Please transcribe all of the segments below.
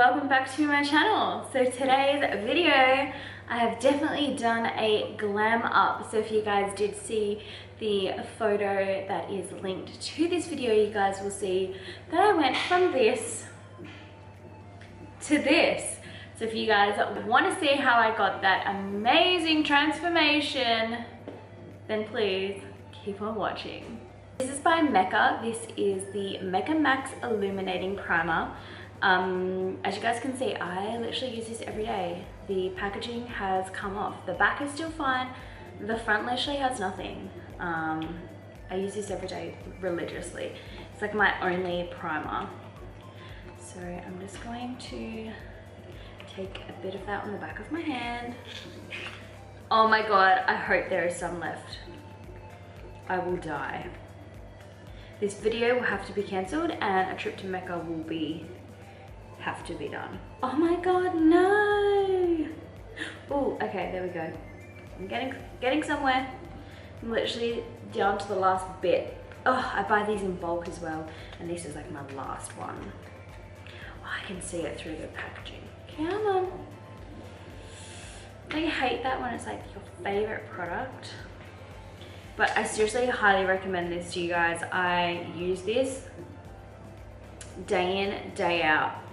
welcome back to my channel. So today's video, I have definitely done a glam up. So if you guys did see the photo that is linked to this video, you guys will see that I went from this to this. So if you guys want to see how I got that amazing transformation, then please keep on watching. This is by Mecca. This is the Mecca Max Illuminating Primer. As you guys can see, I literally use this every day. The packaging has come off. The back is still fine. The front literally has nothing. I use this every day religiously. It's like my only primer. So I'm just going to take a bit of that on the back of my hand. Oh my god, I hope there is some left. I will die. This video will have to be cancelled and a trip to Mecca will have to be done. Oh my god, no! Oh, okay, there we go. I'm getting somewhere. I'm literally down to the last bit. Oh, I buy these in bulk as well, and this is like my last one. Oh, I can see it through the packaging. Come on. I hate that when it's like your favorite product. But I seriously highly recommend this to you guys. I use this day in, day out.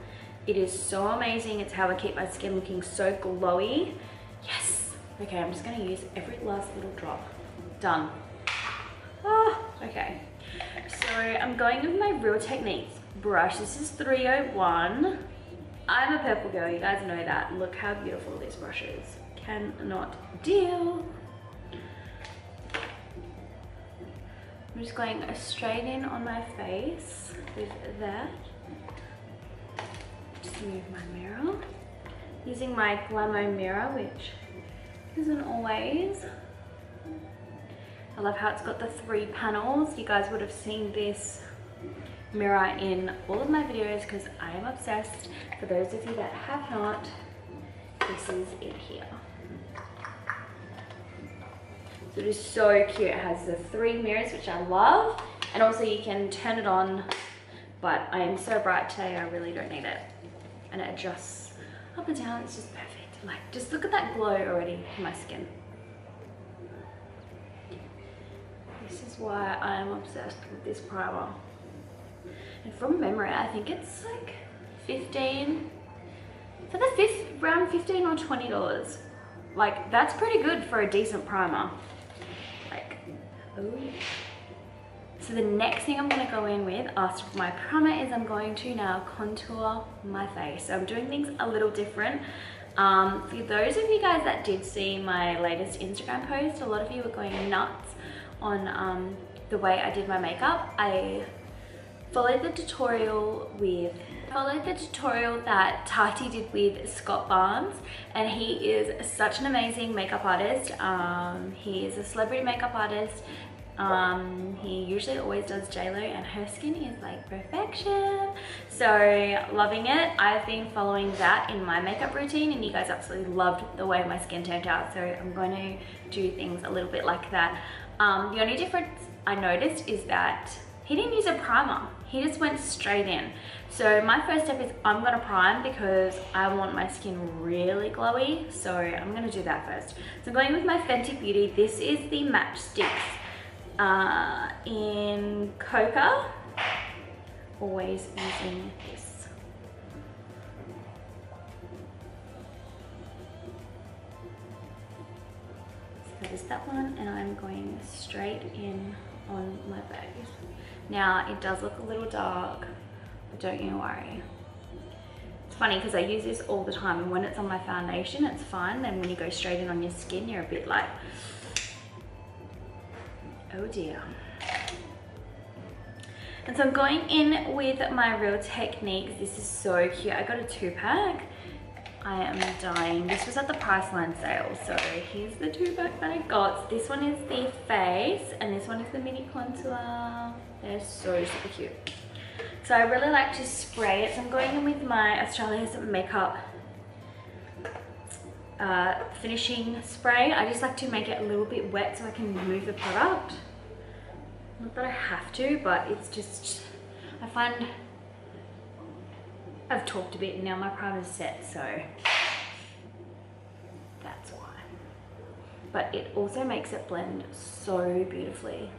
It is so amazing. It's how I keep my skin looking so glowy. Yes. Okay, I'm just gonna use every last little drop. Done. Oh, okay. So I'm going with my Real Techniques brush. This is 301. I'm a purple girl, you guys know that. Look how beautiful this brush is. Cannot deal. I'm just going straight in on my face with that. Just move my mirror. Using my Glamo mirror, which isn't always. I love how it's got the 3 panels. You guys would have seen this mirror in all of my videos because I am obsessed. For those of you that have not, this is it here. So it is so cute. It has the 3 mirrors, which I love. And also you can turn it on, but I am so bright today, I really don't need it. And it adjusts up and down, it's just perfect. Like, just look at that glow already in my skin. This is why I am obsessed with this primer. And from memory, I think it's like 15, for the fifth, around 15 or $20. Like, that's pretty good for a decent primer. Like, ooh. So the next thing I'm gonna go in with after my primer is I'm going to now contour my face. So I'm doing things a little different. For those of you guys that did see my latest Instagram post, a lot of you were going nuts on the way I did my makeup. I followed the tutorial that Tati did with Scott Barnes, and he is such an amazing makeup artist. He is a celebrity makeup artist. He usually always does JLo, and her skin is like perfection. So loving it. I've been following that in my makeup routine, and you guys absolutely loved the way my skin turned out. So I'm going to do things a little bit like that. The only difference I noticed is that he didn't use a primer. He just went straight in. So my first step is I'm gonna prime because I want my skin really glowy. So I'm gonna do that first. So I'm going with my Fenty Beauty. This is the Match Sticks in Coca. Always using this. So that is that one, and I'm going straight in on my face. Now it does look a little dark, but don't you worry. It's funny because I use this all the time, and when it's on my foundation it's fine, then when you go straight in on your skin you're a bit like, oh dear. And so I'm going in with my Real Techniques. This is so cute. I got a 2-pack. I am dying. This was at the Priceline sale, so here's the 2-pack that I got. So this one is the face, and this one is the mini contour. They're so super cute. So I really like to spray it. So I'm going in with my Australia's Makeup finishing spray. I just like to make it a little bit wet so I can remove the product. Not that I have to, but it's just, I find I've talked a bit and now my primer's set, so that's why. But it also makes it blend so beautifully.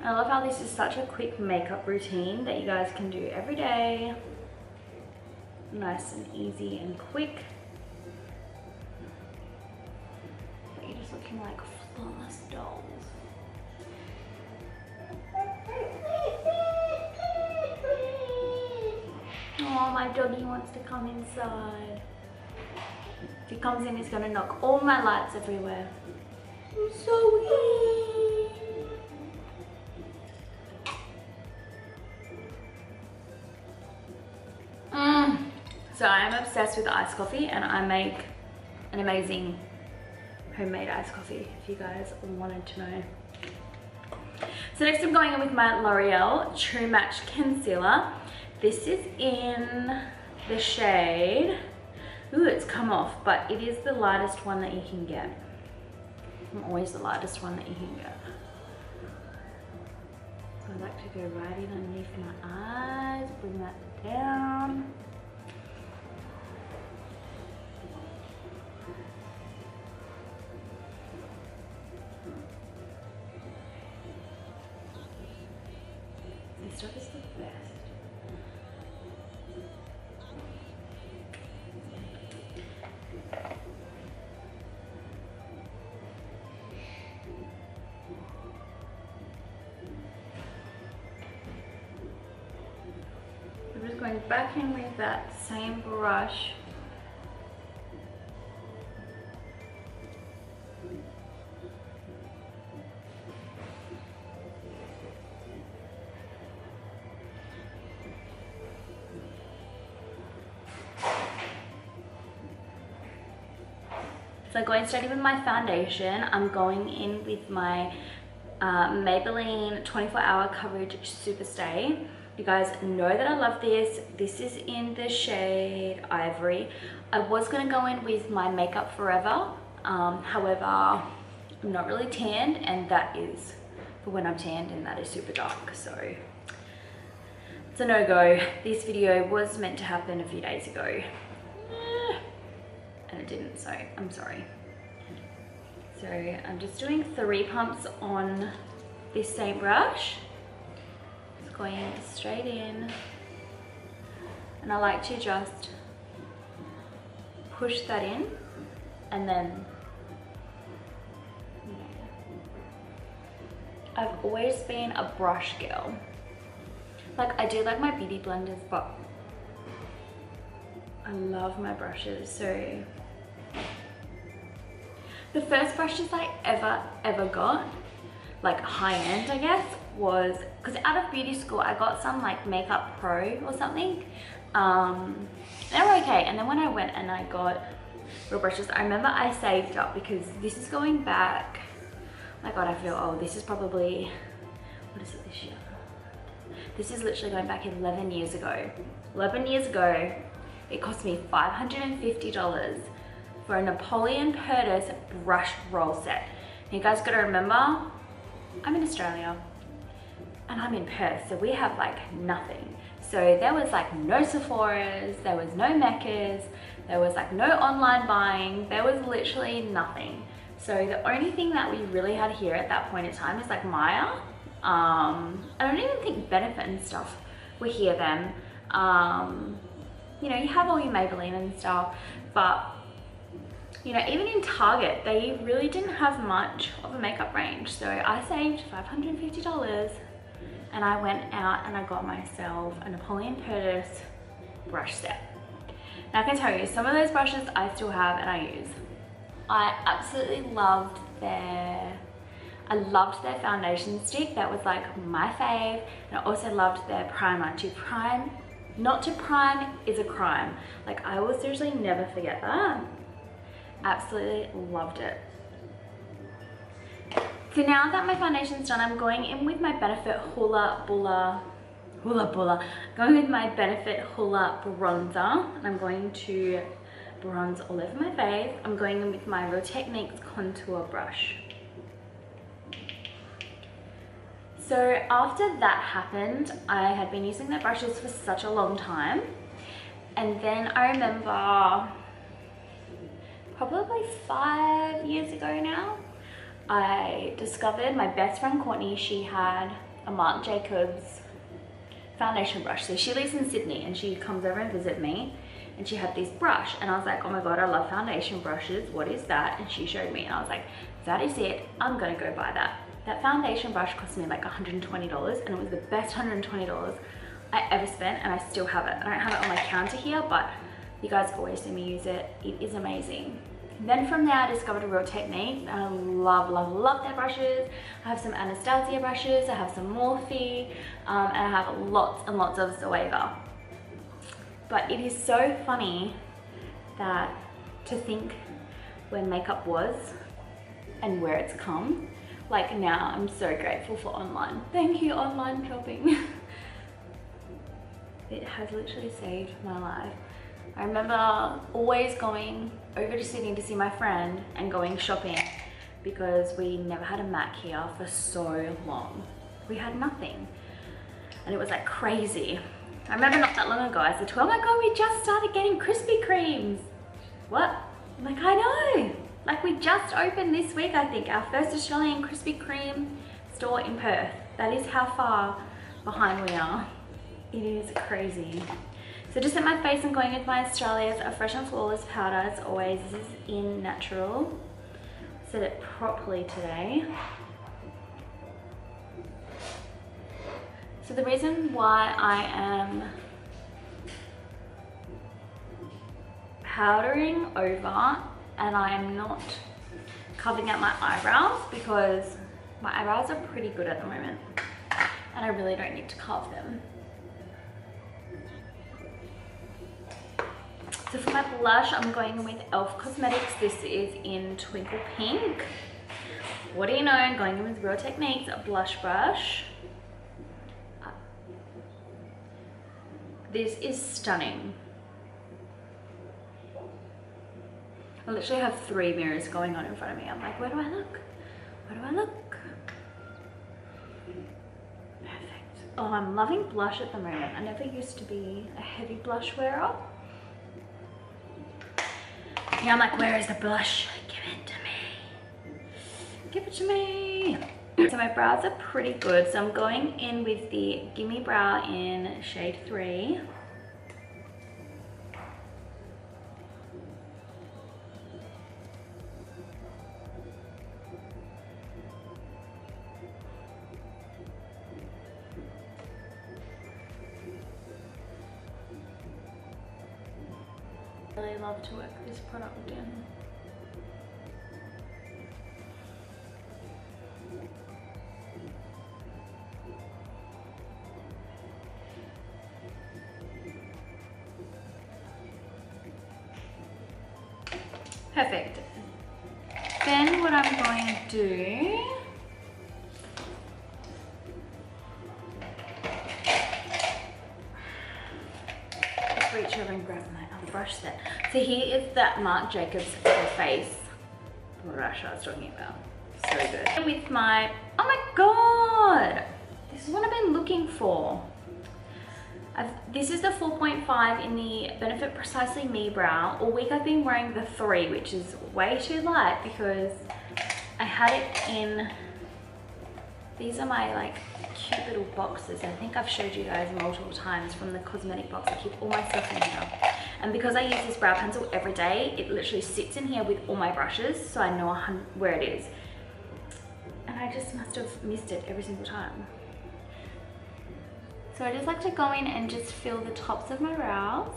I love how this is such a quick makeup routine that you guys can do every day. Nice and easy and quick. But you're just looking like flawless dolls. Oh, my doggy wants to come inside. If he comes in, he's gonna knock all my lights everywhere. I'm sorry. So I'm obsessed with iced coffee, and I make an amazing homemade iced coffee if you guys wanted to know. So next I'm going in with my L'Oreal True Match Concealer. This is in the shade, ooh, it's come off, but it is the lightest one that you can get. I'm always the lightest one that you can get. So I like to go right in underneath my eyes, bring that down. This stuff is the best. I'm just going back in with that same brush. So going straight in with my foundation, I'm going in with my Maybelline 24 Hour Coverage Superstay. You guys know that I love this. This is in the shade Ivory. I was gonna go in with my Makeup Forever. However, I'm not really tanned, and that is for when I'm tanned, and that is super dark. So it's a no-go. This video was meant to happen a few days ago. And it didn't, so I'm sorry. So I'm just doing 3 pumps on this same brush. Just going straight in. And I like to just push that in and then, I've always been a brush girl. Like, I do like my beauty blenders, but I love my brushes. So the first brushes I ever got, like high-end I guess, was, because out of beauty school I got some like Makeup Pro or something. They were okay, and then when I went and I got real brushes, I remember I saved up, because this is going back, oh my god, I feel old. This is probably, what is it this year? This is literally going back 11 years ago. 11 years ago, it cost me $550 for a Napoleon Purtis brush roll set. And you guys gotta remember, I'm in Australia and I'm in Perth, so we have like nothing. So there was like no Sephora's, there was no Meccas, there was like no online buying, there was literally nothing. So the only thing that we really had here at that point in time is like Maya. I don't even think Benefit and stuff were here then. You know, you have all your Maybelline and stuff, but you know, even in Target, they really didn't have much of a makeup range. So I saved $550 and I went out and I got myself a Napoleon Purtis brush set. Now I can tell you, some of those brushes I still have and I use. I absolutely loved their foundation stick. That was like my fave. And I also loved their primer. To prime, not to prime is a crime. Like, I will seriously never forget that. Absolutely loved it. So now that my foundation's done, I'm going in with my Benefit Hoola Hoola Boola. Going with my Benefit Hoola bronzer, and I'm going to bronze all over my face. I'm going in with my Real Techniques contour brush. So after that happened, I had been using the brushes for such a long time, and then I remember probably 5 years ago now, I discovered my best friend Courtney, she had a Marc Jacobs foundation brush. So she lives in Sydney and she comes over and visit me, and she had this brush, and I was like, oh my god, I love foundation brushes, what is that? And she showed me, and I was like, that is it, I'm gonna go buy that. That foundation brush cost me like $120, and it was the best $120 I ever spent, and I still have it. I don't have it on my counter here, but you guys always see me use it. It is amazing. And then from there, I discovered a Real Technique, and I love, love, love their brushes. I have some Anastasia brushes, I have some Morphe, and I have lots and lots of Zoeva. But it is so funny that to think where makeup was and where it's come. Like now, I'm so grateful for online. Thank you, online shopping. It has literally saved my life. I remember always going over to Sydney to see my friend and going shopping because we never had a Mac here for so long. We had nothing. And it was like crazy. I remember not that long ago, I said to her, oh my god, we just started getting Krispy Kremes. What? I'm like, I know. Like we just opened this week, I think, our first Australian Krispy Kreme store in Perth. That is how far behind we are. It is crazy. So to set my face, I'm going with my Australia's Fresh and Flawless powder. As always, this is in natural. Set it properly today. So the reason why I am powdering over and I am not carving out my eyebrows, because my eyebrows are pretty good at the moment and I really don't need to carve them. So for my blush, I'm going with e.l.f. Cosmetics. This is in Twinkle Pink. What do you know, I'm going in with Real Techniques blush brush. This is stunning. I literally have 3 mirrors going on in front of me. I'm like, where do I look? Where do I look? Perfect. Oh, I'm loving blush at the moment. I never used to be a heavy blush wearer. Yeah, I'm like, where is the blush? Give it to me. Give it to me. So my brows are pretty good. So I'm going in with the Gimme Brow in shade 3. I really love to work this product in. Perfect. Then what I'm going to do, let's reach over and grab my other brush set. So here is that Marc Jacobs face brush I was talking about. So good. And with my, oh my god, this is what I've been looking for. This is the 4.5 in the Benefit Precisely Me Brow. All week I've been wearing the 3, which is way too light because I had it in, these are my like cute little boxes. I think I've showed you guys multiple times from the cosmetic box. I keep all my stuff in here. And because I use this brow pencil every day, it literally sits in here with all my brushes, so I know where it is. And I just must have missed it every single time. So I just like to go in and just fill the tops of my brows.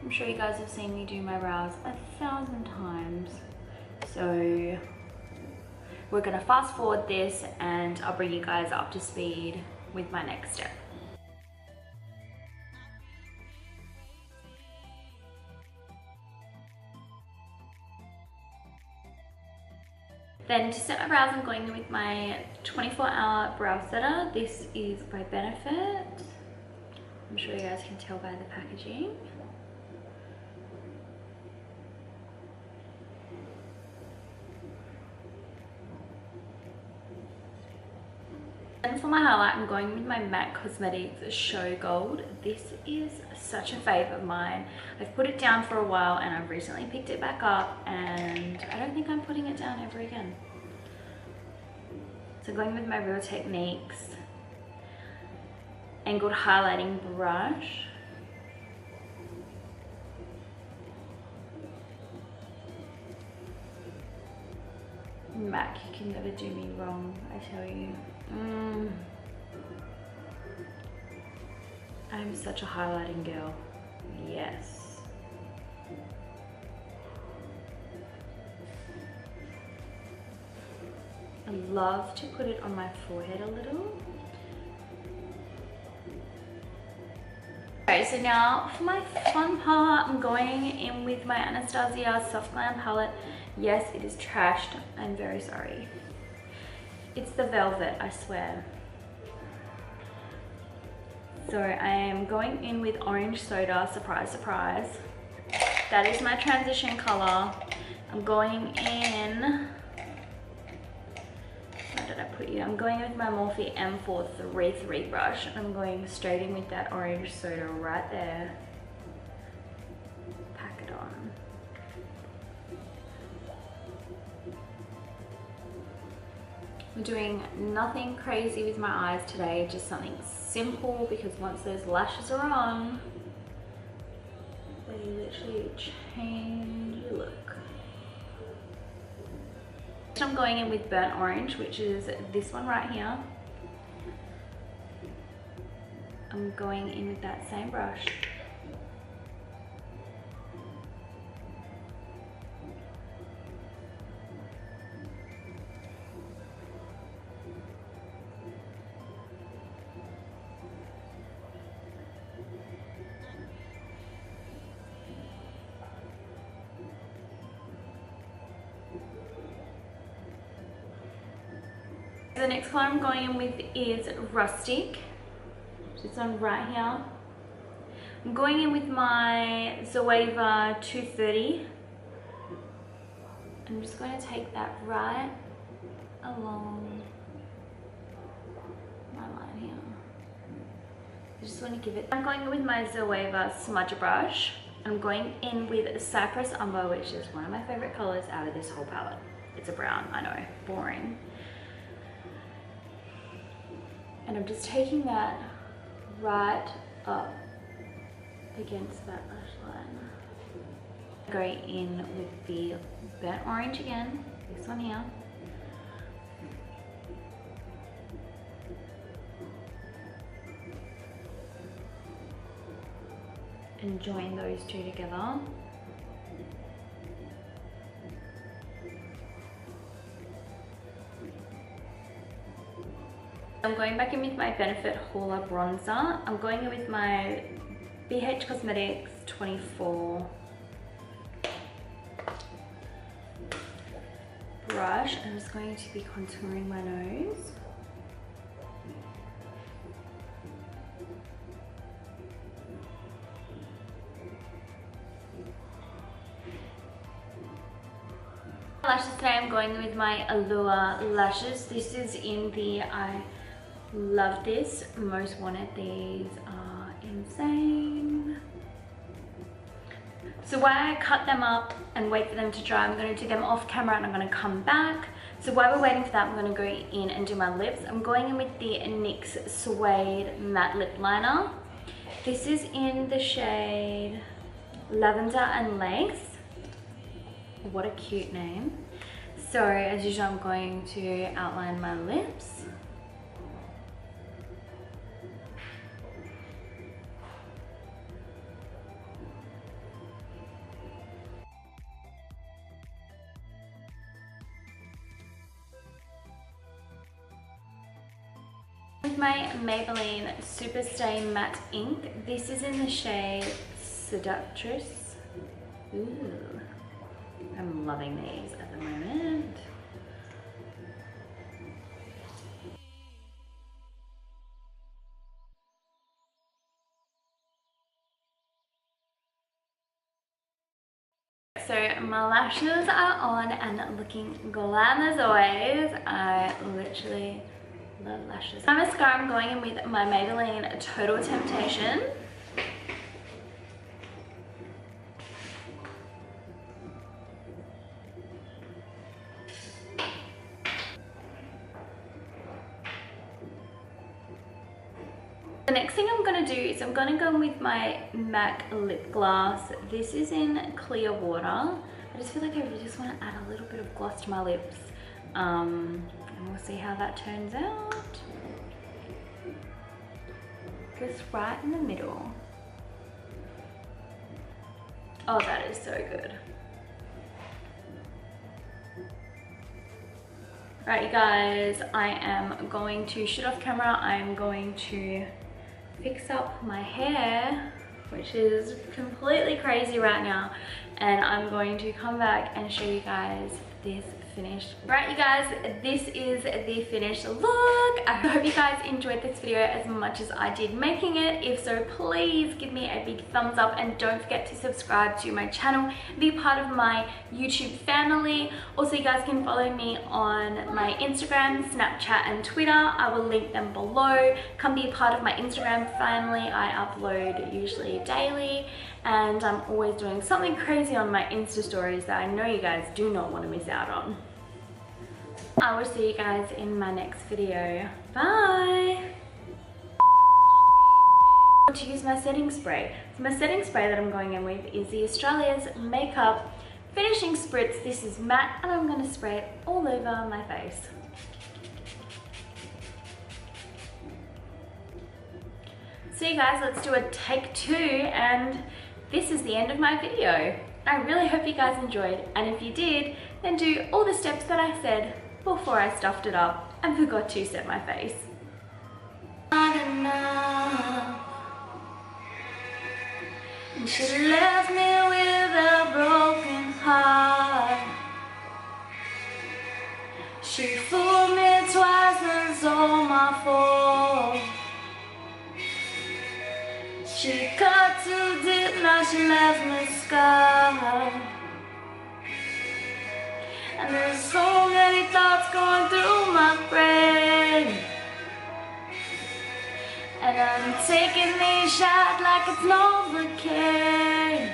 I'm sure you guys have seen me do my brows 1,000 times. So we're gonna fast forward this and I'll bring you guys up to speed with my next step. Then to set my brows, I'm going in with my 24-hour brow setter. This is by Benefit. I'm sure you guys can tell by the packaging. And for my highlight, I'm going with my MAC Cosmetics Show Gold. This is such a fave of mine. I've put it down for a while and I've recently picked it back up, and I don't think I'm putting it down ever again. So going with my Real Techniques angled highlighting brush. MAC, you can never do me wrong, I tell you. I'm such a highlighting girl. Yes. I love to put it on my forehead a little. Okay, so now for my fun part, I'm going in with my Anastasia Soft Glam palette. Yes, it is trashed. I'm very sorry. It's the Velvet, I swear. So I am going in with Orange Soda, surprise, surprise. That is my transition color. I'm going in, where did I put you? I'm going with my Morphe M433 brush. I'm going straight in with that Orange Soda right there. Pack it on. I'm doing nothing crazy with my eyes today, just something simple, because once those lashes are on, they literally change your look. So I'm going in with Burnt Orange, which is this one right here. I'm going in with that same brush. The next color I'm going in with is Rustic. This one right here. I'm going in with my Zoeva 230. I'm just going to take that right along my line here. I just want to give it. I'm going in with my Zoeva Smudge Brush. I'm going in with Cypress Umber, which is one of my favorite colors out of this whole palette. It's a brown, I know, boring. And I'm just taking that right up against that lash line. Going in with the Burnt Orange again, this one here. And join those two together. I'm going back in with my Benefit Hoola bronzer. I'm going in with my BH Cosmetics 24 brush. I'm just going to be contouring my nose. Lashes today, I'm going with my Allure lashes. This is in the I love this, most wanted. These are insane. So while I cut them up and wait for them to dry, I'm going to do them off camera and I'm going to come back. So while we're waiting for that, I'm going to go in and do my lips. I'm going in with the NYX Suede Matte Lip Liner. This is in the shade Lavender and Lace. What a cute name. So as usual, I'm going to outline my lips. With my Maybelline Superstay Matte Ink. This is in the shade Seductress. Ooh. I'm loving these at the moment. my lashes are on and looking glam as always. I literally love lashes. My mascara, I'm going in with my Maybelline Total Temptation. The next thing I'm going to do is I'm going to go in with my MAC lip gloss. This is in Clear Water. I just feel like I really just want to add a little bit of gloss to my lips. And we'll see how that turns out. Goes right in the middle. Oh, that is so good. Right, you guys, I am going to shoot off camera. I'm going to fix up my hair, which is completely crazy right now, and I'm going to come back and show you guys this finished. Right, you guys, this is the finished look. I hope you guys enjoyed this video as much as I did making it. If so, please give me a big thumbs up and don't forget to subscribe to my channel, be part of my YouTube family. Also, you guys can follow me on my Instagram, Snapchat and Twitter. I will link them below. Come be a part of my Instagram family. I upload usually daily and I'm always doing something crazy on my Insta stories that I know you guys do not want to miss out on. I will see you guys in my next video. Bye! To use my setting spray. So my setting spray that I'm going in with is the Australia's Makeup Finishing Spritz. This is matte and I'm going to spray it all over my face. So you guys, let's do a take 2 and this is the end of my video. I really hope you guys enjoyed, and if you did, then do all the steps that I said before I stuffed it up and forgot to set my face. Not enough. And she left me with a broken heart. She fooled me twice and it's all my fault. She cut too deep, now she left me scarred. And there's so many thoughts going through my brain, and I'm taking these shots like it's Novocaine.